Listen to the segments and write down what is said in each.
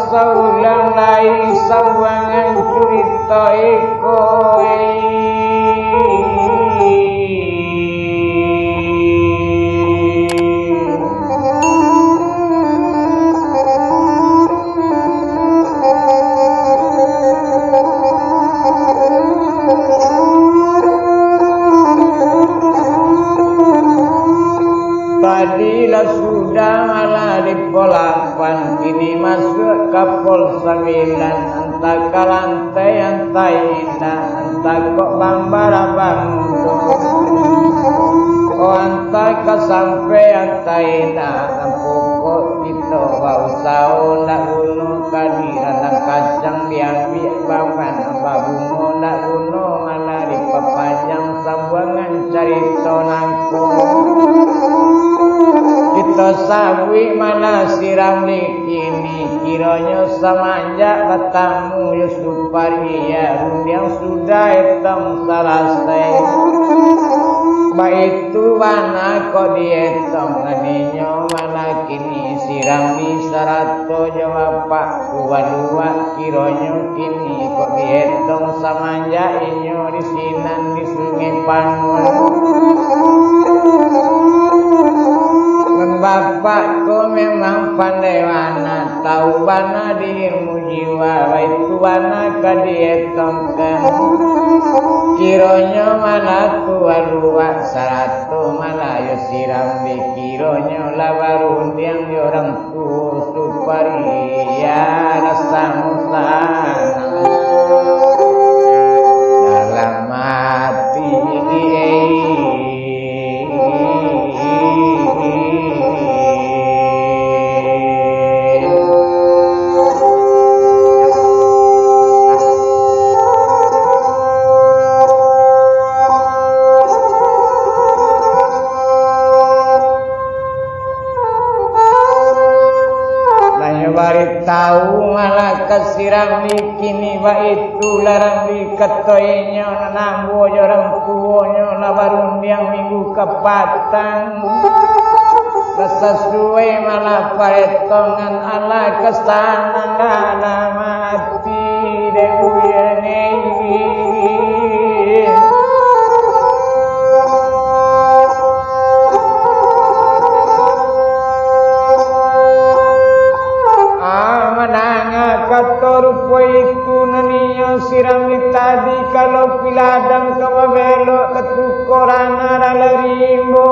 saulang lai sawangan cerita iko tadilah sudah malah di polapan kini masuk ke pol 9 entah ke lantai entah indah entah kok bambara bangun oh entah ke sampai entah indah pokok kita usah nak bunuh kadiran dan kacang diambil baman babungo nak bunuh malah di pepanjang sambuangan cerita nangkung kita sawi mana siram kini kiranya semanjak bertamu Yusuf Paria yang sudah hitam selesai baik itu mana kok dihitam nadinya mana kini siram di sarato jawab pak dua kiranya kini kok dihitam semanjak inyo di sinan di sungai Pangun bapakku memang pandai wana tahu wana dirimu jiwa itu wana kadietongkan kironya mana tua luak saratu mana yo siram di kironya labarun yang orang tu suparia rasa musana dalam mati tahu malah kesiram kini wa itu larang di ketoynya nambo orang tuanya labarun yang minggu kepatan rasa suwe malah paetongan ala kesana ala mati debuyane kata rupa itu naniyo siram tadi kalau piladang kawa belok ketukoran adalah rimbo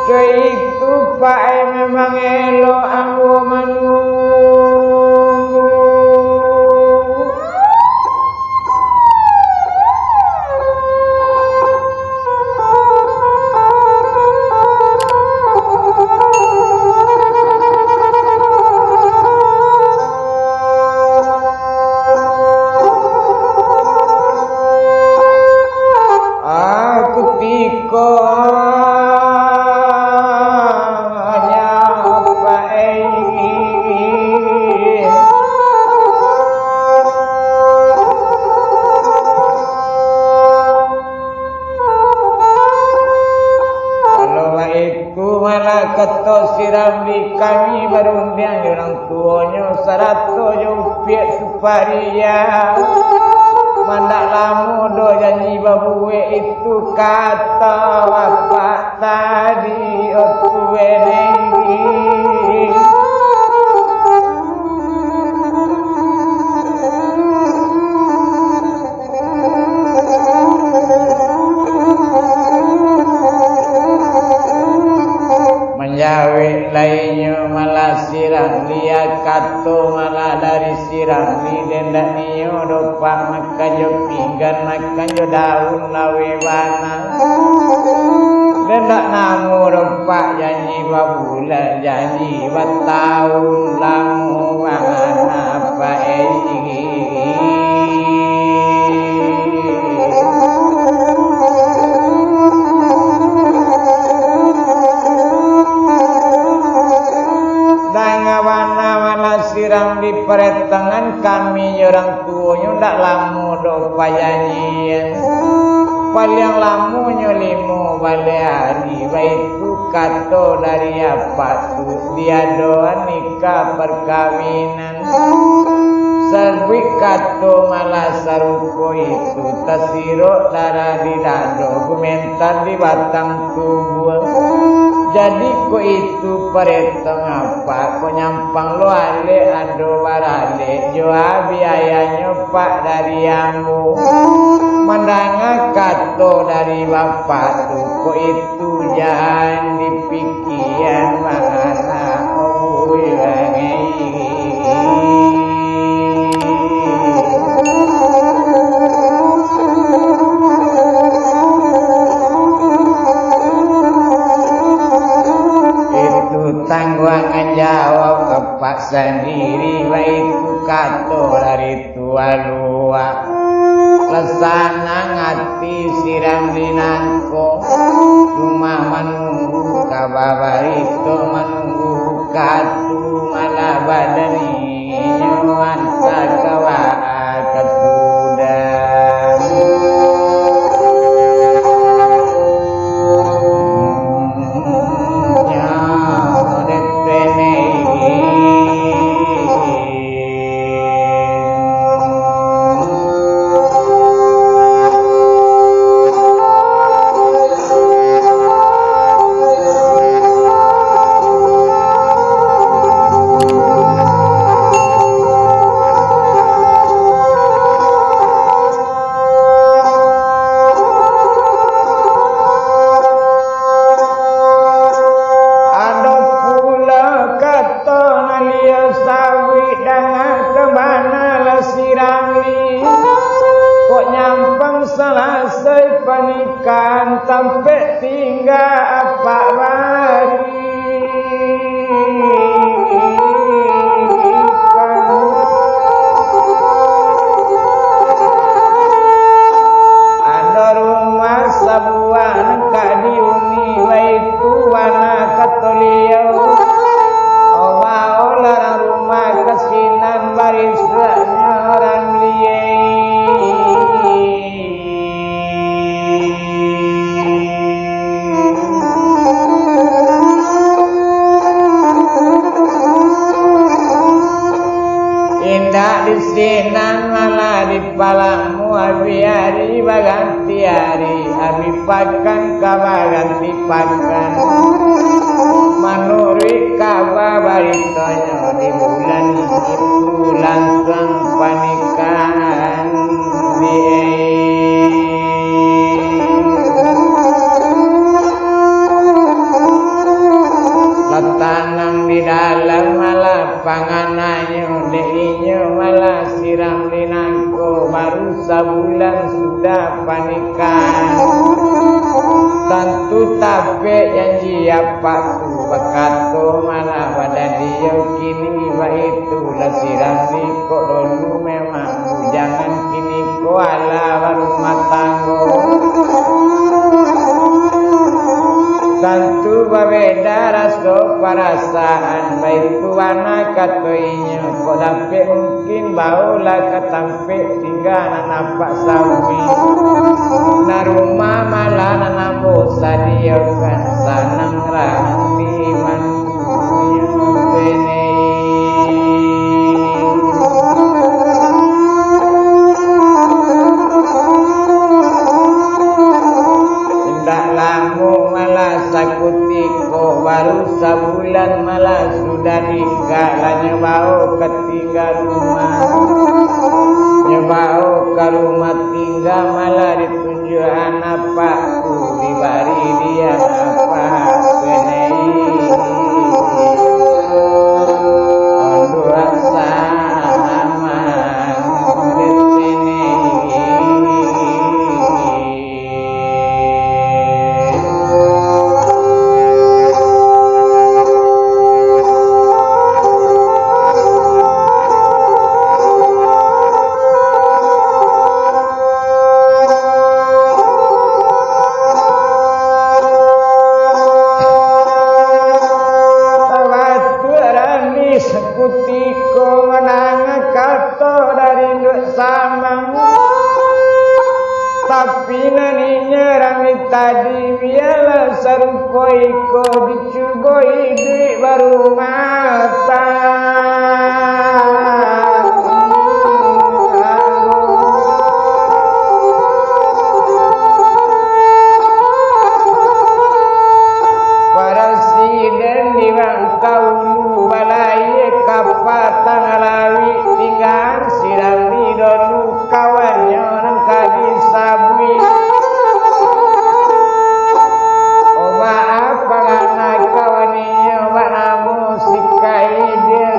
itu pak memang elok ambo menunggu kami berundang orang tuanya sarato jumpiak suparia mandak lamu do janji babuwe itu kata bapak tadi otuwe nengi menjawab lainnya malah sirang dia kato malah dari sirang ni dendak niyo dopak makan jo pinggan makan jo daun lawe wana dendak namu dopak janji babulan janji batahun lamu wana apa siram di peretangan kami orang tuanya ndak lamu do payanyian paling lamunya limo bale hari baitu kato dari apa tu dia doan panika perkawinan. Serbi kato malah sarupo itu tasiro darah di dado gumentar di batang tubuh. Jadi ko itu paretong apa ko nyampang lo ale ado barale joa biayanya pak dari ambu mandanga kato dari bapak tu ko itu jangan dipikiran mana obu yangi. Tangguangan jawab kepak sendiri baikku kato dari tua luak lesana ngati siram dinangko rumah menunggu kababarito menunggu katu malah badani nyuan sakawa ketudang. Sampai tinggal apa lagi ada rumah sabuan kak diuni waitu wana katoliau oba olah rumah kesinan barisnya orang liye. Disinan malah di palamu abi hari baganti hari abi pakan kaba ganti pakan manuri kaba baritonyo di bulan itu langsung panikan letanang di dalam malah panganannya deinyo malah siram dinangko baru sebulan sudah panikan tentu tapi janji apa tu bakato malah pada dia kini itu lah siram di kok dulu memang jangan kini ko ala baru matanggo tentu berbeda rasa perasaan baik tuana katoinya kok dapat mungkin baulah ketampe tinggal nampak sawi na rumah malah nanambo sadiakan sanang rahmi manusia bene tidak lama malah sakutiko baru sebulan malah sudah nikah lah nyebau ketinggal rumah nyebau ke rumah tinggal malah ditunjuk anak pakku dibari dia apa benei ondua sama sekutiko menang kato dari nduk samang tapi naninya rami tadi biarlah sarupa iko dicugoi duit baru mata. Presiden diwang kaulu balai kapatang alawi tinggal sirami donu kawannya nang kadisabui. Oba apa anak kawannya mana musikai dia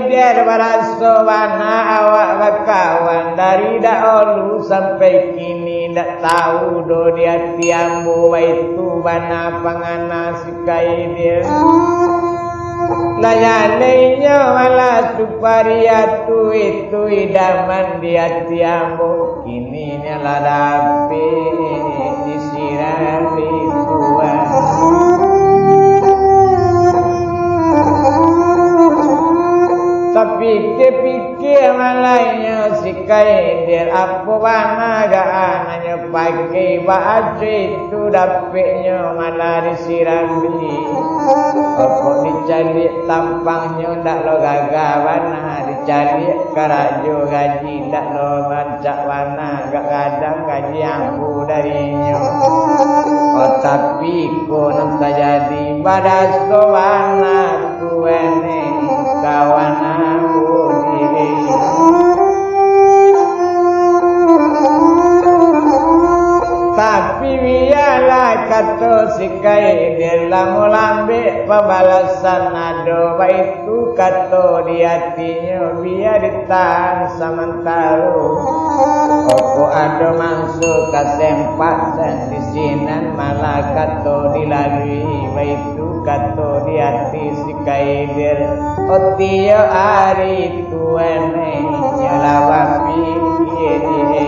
biar baraso wana awak bakawan dari dahulu sampai kini dak tahu do dia tiambu itu bana pangana sikai dia layalenya wala supariatu itu idaman dia tiambu kini nyaladapi disirami tuan. Tapi pikir malainya sikai dia apa bana gaananya pakai baju itu dapetnya malah disirami. Apa dicari tampangnya ndak lo gagah bana dicari karajo gaji ndak lo bancak bana gak kadang gaji ambu darinya. Oh tapi ko nam jadi badaso bana tuene kawan aku diri. Tapi biarlah kata sikai dia lamu lambe pembalasan ado itu kata di hatinya biar ditahan sementara. Opo ada masuk ke sempat dan di sinan malah kata dilalui itu kata di hati sikai dia. Otiyo hari tuane nyala pikir dia.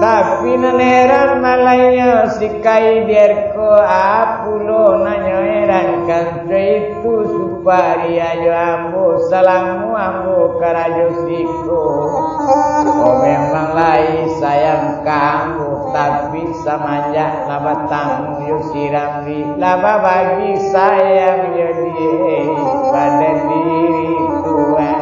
Tapi neneran malaya sikai dierko apulo nanyo eran kanto itu supari ayo ambo salamu ambo karajo siko. Oh memang lai sayang kamu tapi samanja laba tamu yo sirambi laba bagi sayang yo die pada diri Tuhan.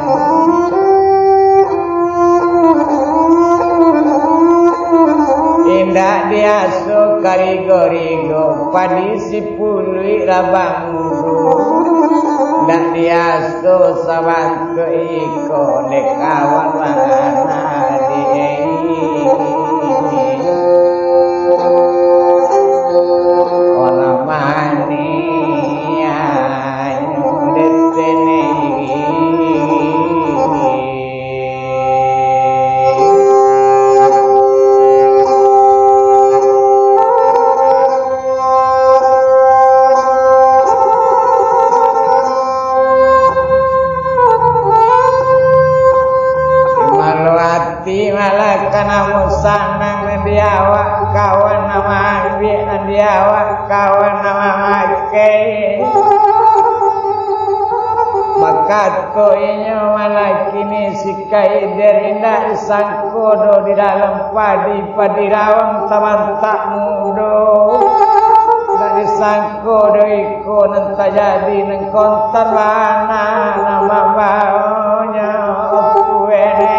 Indah dia so karigo-rigo padi si pului rabang mudu. Indah dia so sabantu iko dekawan mana di ona mani ayo detene. Kana sanang diawak kawan nama biak diawak kawan nama makai maka koinyo malah kini sikai derinda sangkodo di dalam padi rawang taman tak mudo dari sangkodo iko nenta jadi neng kontan mana nama baunya opuene.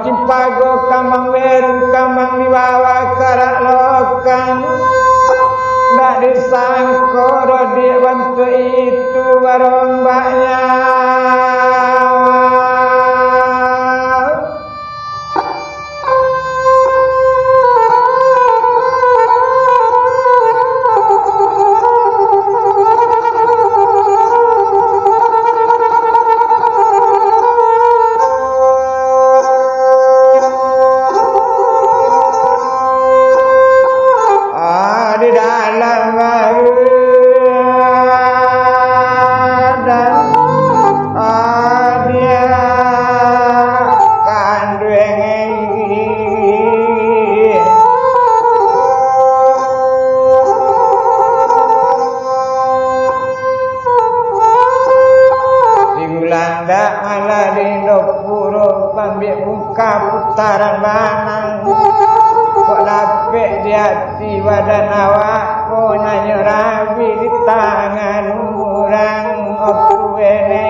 Cipago kambang beru kambang dibawa karak lokan ndak disangko dia bantu itu barombaknya. pambil muka putaran banang. Kok lapik di hati badan awak, kok nanya rabi di tangan orang. Aku ini